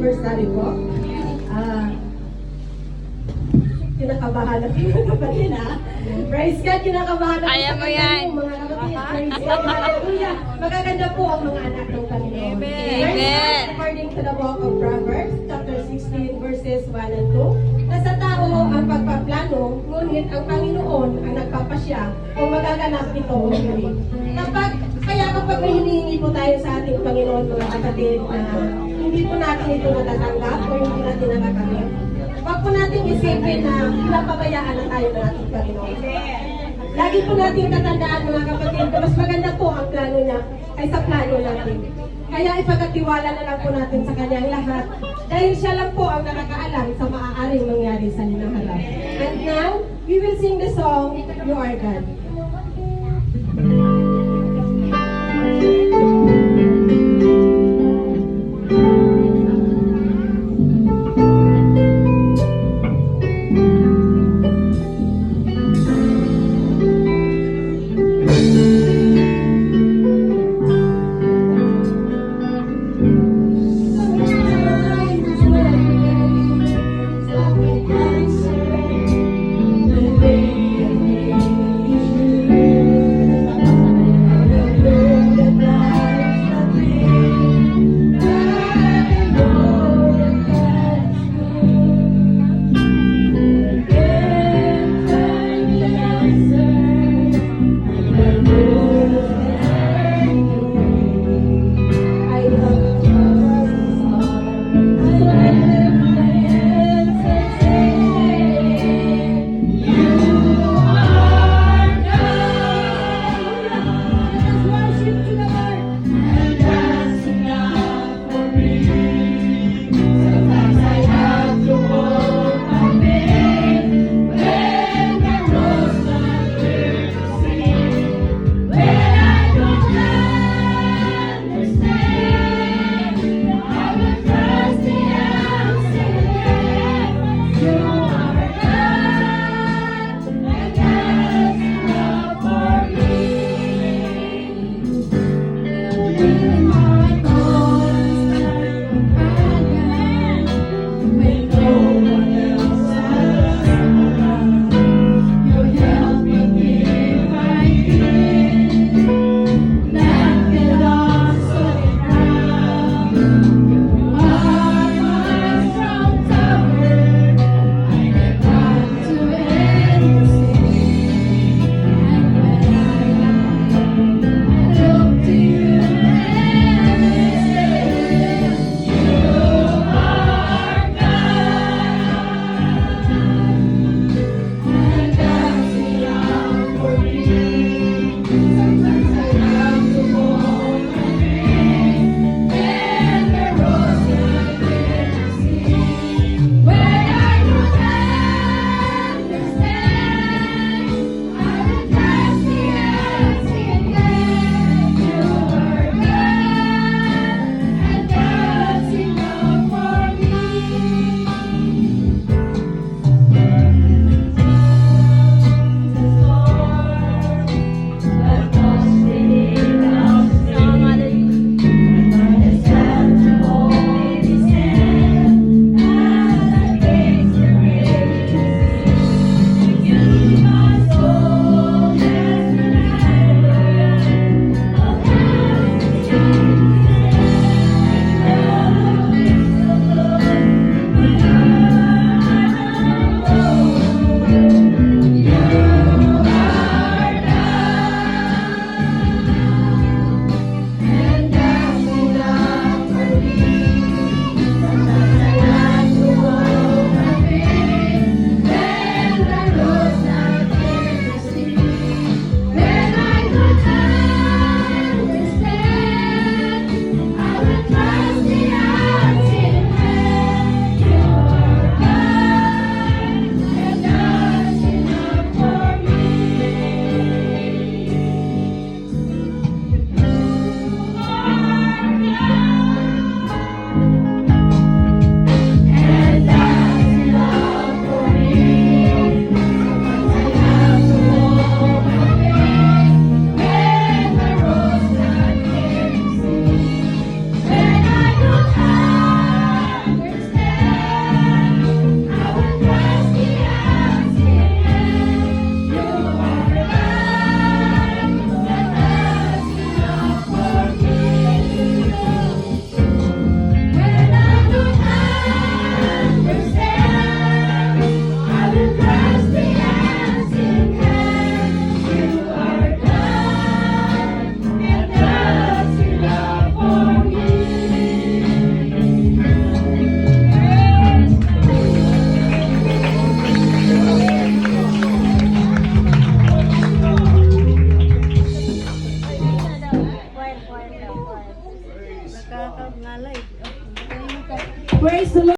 anniversary po. Kinakabahan ako yung kapatid ha. Praise God, kinakabahan ako Kaya sa mo yan. kanya, mga kapatid. Praise God, hallelujah. Magaganda po ang mga anak ng Panginoon. Amen. Praise God, Amen. according to the book of Proverbs, chapter 16, verses 1 and 2, na sa tao ang pagpaplano, ngunit ang Panginoon ang nagpapasya kung magaganap ito o hindi. Kaya kapag may hinihingi po tayo sa ating Panginoon, mga kapatid, na hindi po natin ito natatanggap o hindi natin natatanggap, wag po natin isipin na pinapabayaan na tayo ng ating Panginoon. Lagi po natin tatandaan, mga kapatid, na mas maganda po ang plano niya kaysa plano natin. Kaya ipagkatiwala na lang po natin sa kanyang lahat dahil siya lang po ang nakakaalam sa maaaring mangyari sa hinaharap. And now, we will sing the song, You Are God.